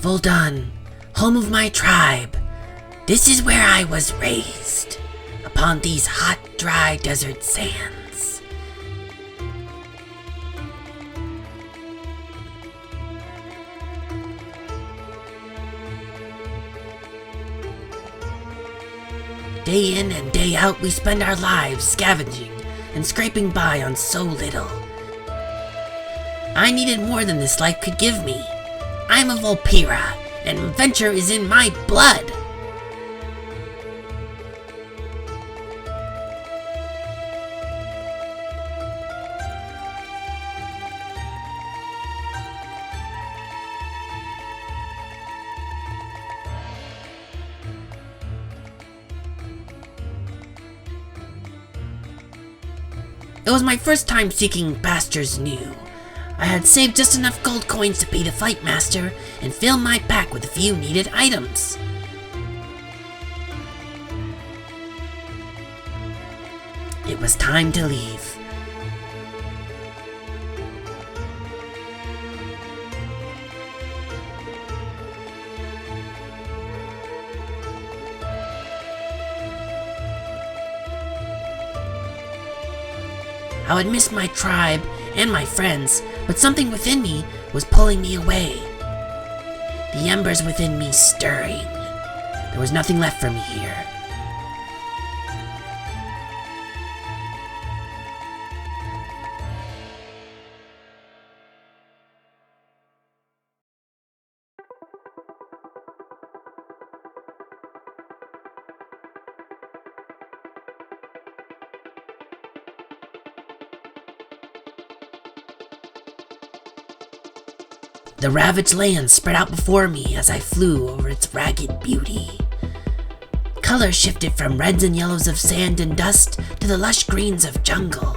Voldun, home of my tribe. This is where I was raised, upon these hot, dry desert sands. Day in and day out, we spend our lives scavenging and scraping by on so little. I needed more than this life could give me. I'm a Vulpera, and adventure is in my blood. It was my first time seeking pastures new. I had saved just enough gold coins to pay the fight master and fill my pack with a few needed items. It was time to leave. I would miss my tribe and my friends, but something within me was pulling me away. The embers within me stirring. There was nothing left for me here. The ravaged land spread out before me as I flew over its ragged beauty. Color shifted from reds and yellows of sand and dust to the lush greens of jungle.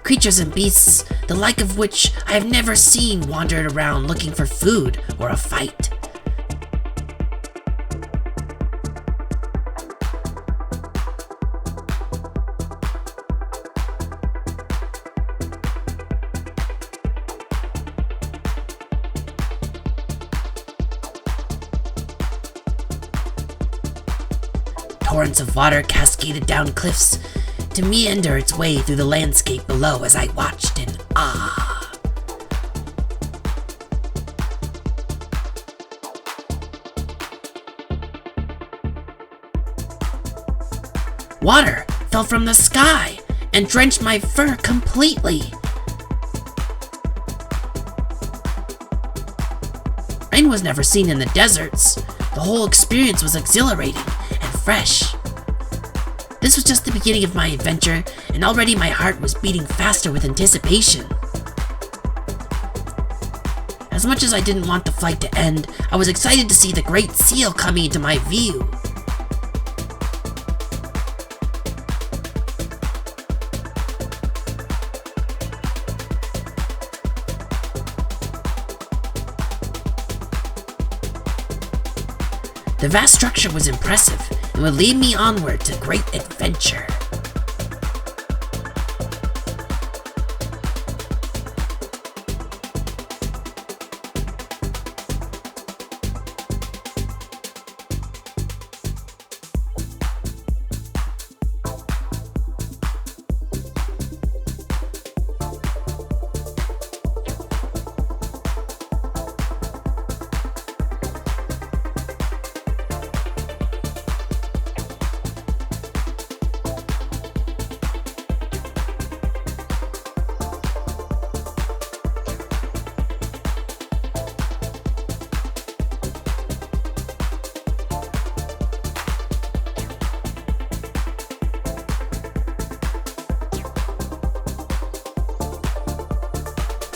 Creatures and beasts, the like of which I have never seen, wandered around looking for food or a fight. Torrents of water cascaded down cliffs to meander its way through the landscape below as I watched in awe. Water fell from the sky and drenched my fur completely. Rain was never seen in the deserts. The whole experience was exhilarating and fresh. This was just the beginning of my adventure, and already my heart was beating faster with anticipation. As much as I didn't want the flight to end, I was excited to see the great seal coming into my view. The vast structure was impressive and would lead me onward to great adventure.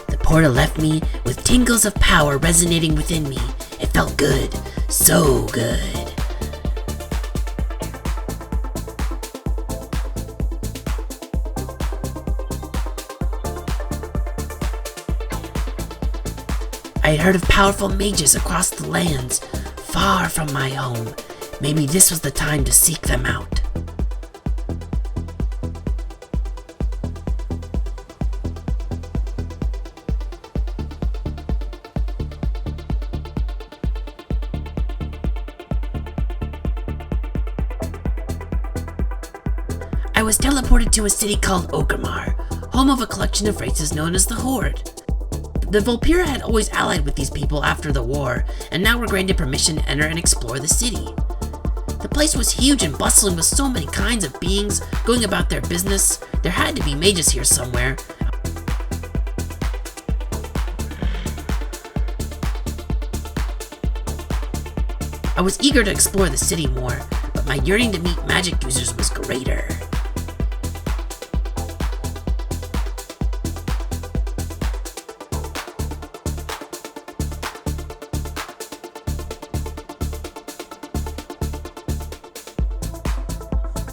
The portal left me with tingles of power resonating within me. It felt good, so good. I had heard of powerful mages across the lands, far from my home, Maybe this was the time to seek them out. I was teleported to a city called Orgrimmar, home of a collection of races known as the Horde. The Vulpera had always allied with these people after the war, and now were granted permission to enter and explore the city. The place was huge and bustling with so many kinds of beings going about their business. There had to be mages here somewhere. I was eager to explore the city more, but my yearning to meet magic users was greater.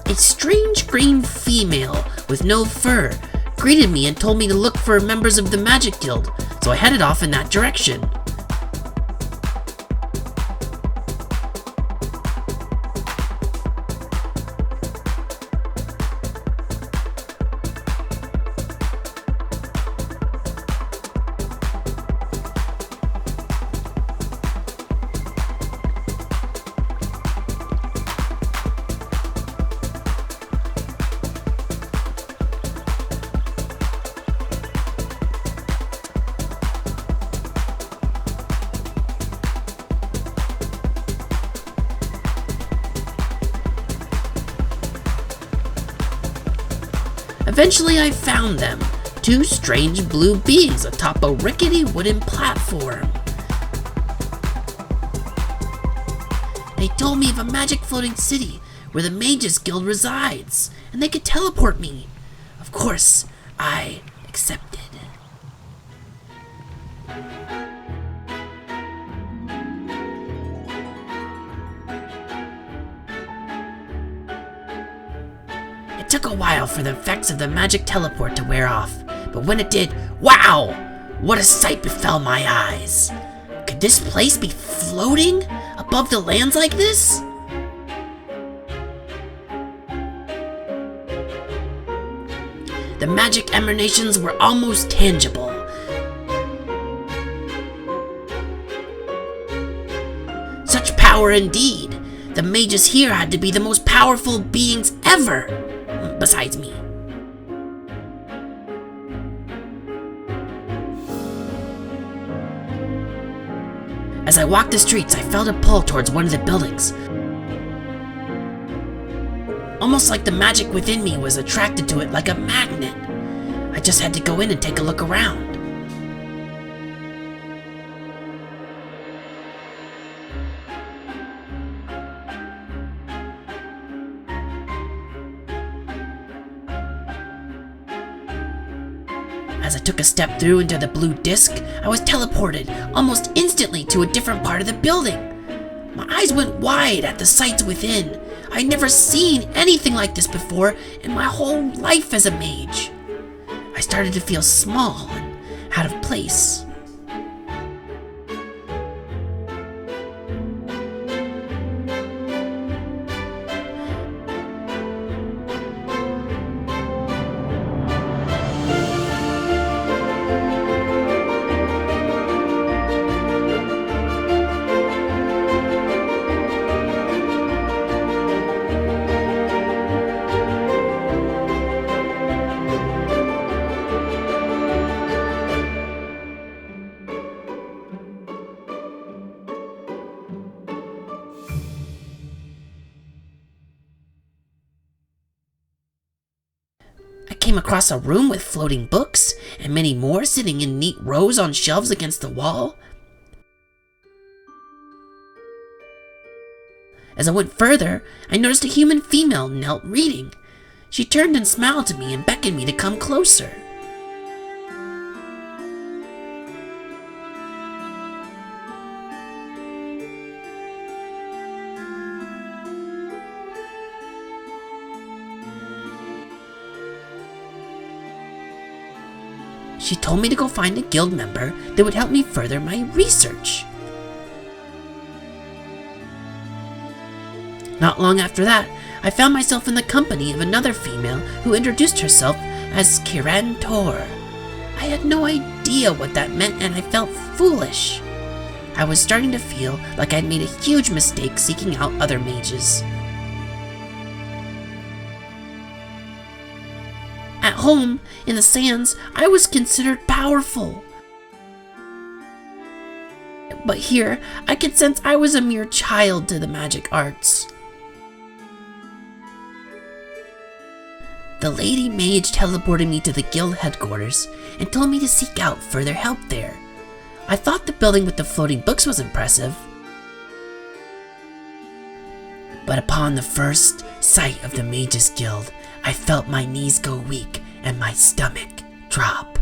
A strange green female with no fur greeted me and told me to look for members of the Magic Guild, so I headed off in that direction. Eventually I found them, two strange blue beings atop a rickety wooden platform. They told me of a magic floating city where the Mages Guild resides, and they could teleport me. Of course, I accepted. It took a while for the effects of the magic teleport to wear off, but when it did, wow! What a sight befell my eyes! Could this place be floating above the lands like this? The magic emanations were almost tangible. Such power indeed! The mages here had to be the most powerful beings ever! Besides me. As I walked the streets, I felt a pull towards one of the buildings. Almost like the magic within me was attracted to it like a magnet. I just had to go in and take a look around. As I took a step through into the blue disc, I was teleported almost instantly to a different part of the building. My eyes went wide at the sights within. I'd never seen anything like this before in my whole life as a mage. I started to feel small and out of place. I came across a room with floating books, and many more sitting in neat rows on shelves against the wall. As I went further, I noticed a human female knelt reading. She turned and smiled to me and beckoned me to come closer. She told me to go find a guild member that would help me further my research. Not long after that, I found myself in the company of another female who introduced herself as Kiran Tor. I had no idea what that meant and I felt foolish. I was starting to feel like I'd made a huge mistake seeking out other mages. At home, in the sands, I was considered powerful. But here, I could sense I was a mere child to the magic arts. The Lady Mage teleported me to the guild headquarters and told me to seek out further help there. I thought the building with the floating books was impressive. But upon the first sight of the Mages Guild, I felt my knees go weak and my stomach drop.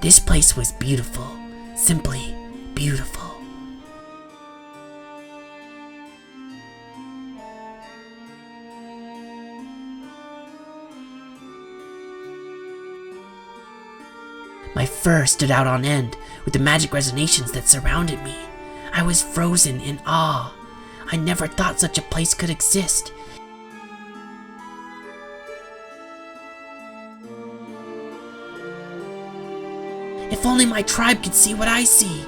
This place was beautiful, simply beautiful. My fur stood out on end with the magic resonations that surrounded me. I was frozen in awe. I never thought such a place could exist. If only my tribe could see what I see.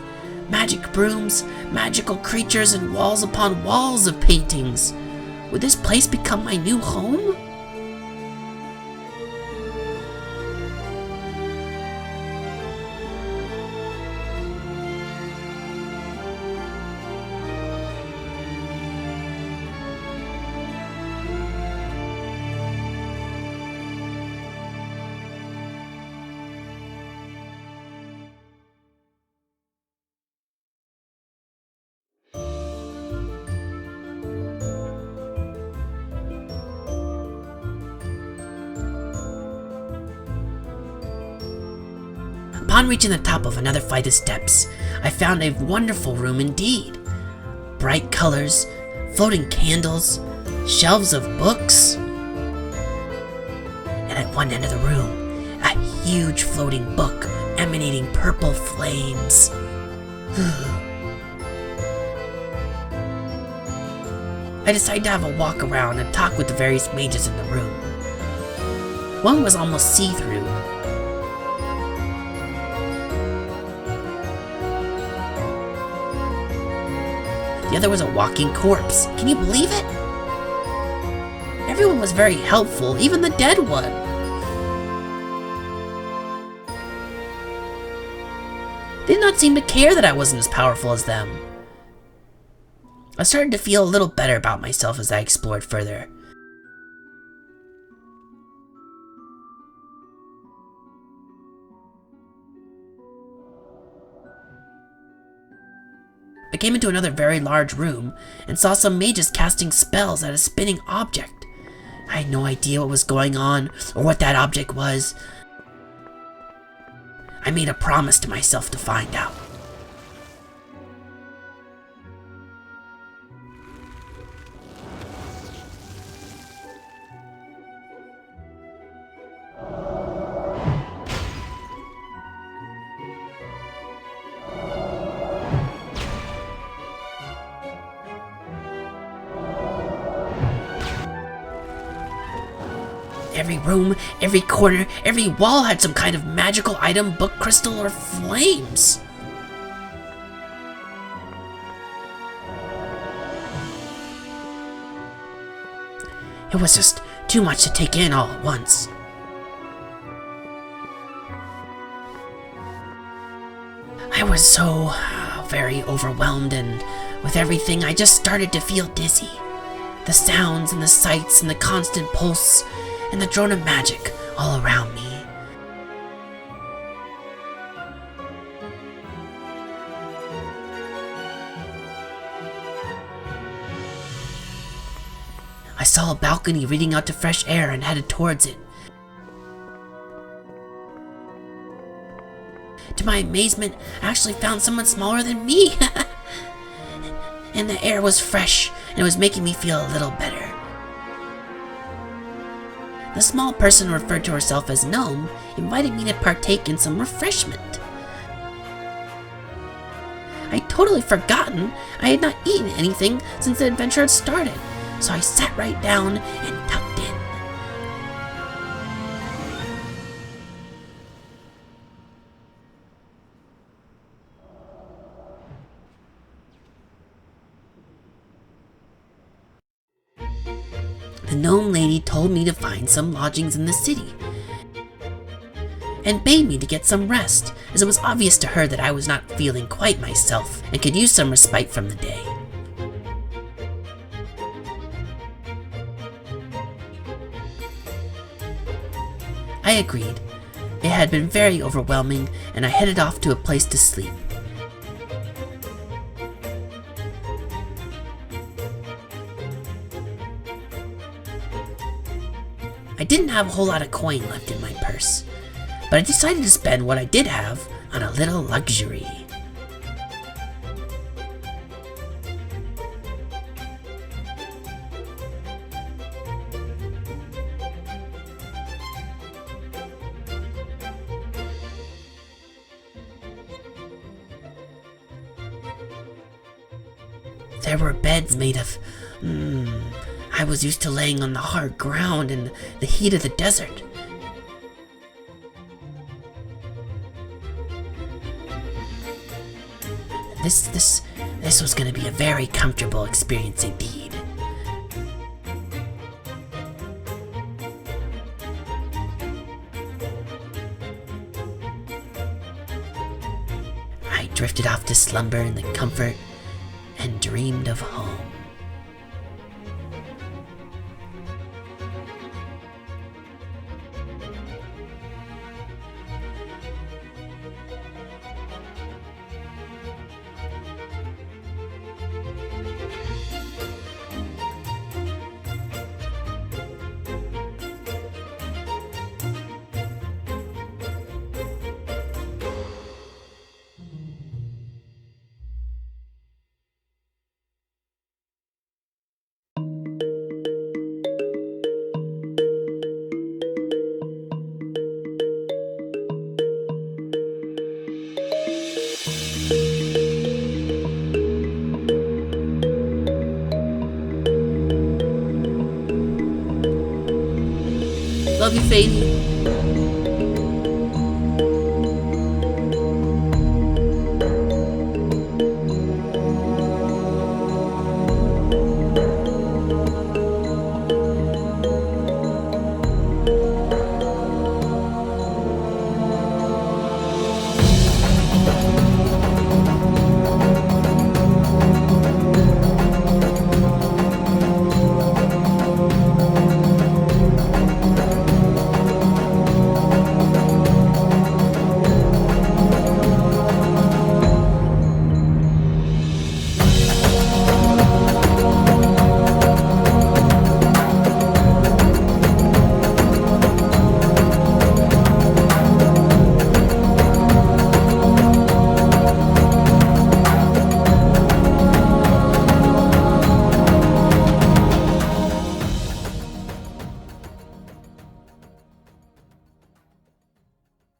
Magic brooms, magical creatures, and walls upon walls of paintings. Would this place become my new home? Upon reaching the top of another flight of steps, I found a wonderful room indeed. Bright colors, floating candles, shelves of books. And at one end of the room, a huge floating book emanating purple flames. I decided to have a walk around and talk with the various mages in the room. One was almost see-through. The other was a walking corpse. Can you believe it? Everyone was very helpful, even the dead one. They did not seem to care that I wasn't as powerful as them. I started to feel a little better about myself as I explored further. I came into another very large room and saw some mages casting spells at a spinning object. I had no idea what was going on or what that object was. I made a promise to myself to find out. Every room, every corner, every wall had some kind of magical item, book, crystal, or flames. It was just too much to take in all at once. I was so very overwhelmed, and with everything I just started to feel dizzy. The sounds and the sights and the constant pulse and the drone of magic all around me. I saw a balcony leading out to fresh air and headed towards it. To my amazement, I actually found someone smaller than me. And the air was fresh and it was making me feel a little better. The small person, referred to herself as Gnome, invited me to partake in some refreshment. I'd totally forgotten I had not eaten anything since the adventure had started. so I sat right down and tucked in. The gnome lady told me to find some lodgings in the city and bade me to get some rest, as it was obvious to her that I was not feeling quite myself and could use some respite from the day. I agreed. It had been very overwhelming, and I headed off to a place to sleep. I didn't have a whole lot of coin left in my purse, but I decided to spend what I did have on a little luxury. There were beds made of, I was used to laying on the hard ground in the heat of the desert. This was going to be a very comfortable experience indeed. I drifted off to slumber in the comfort and dreamed of home. Love you, Fadey.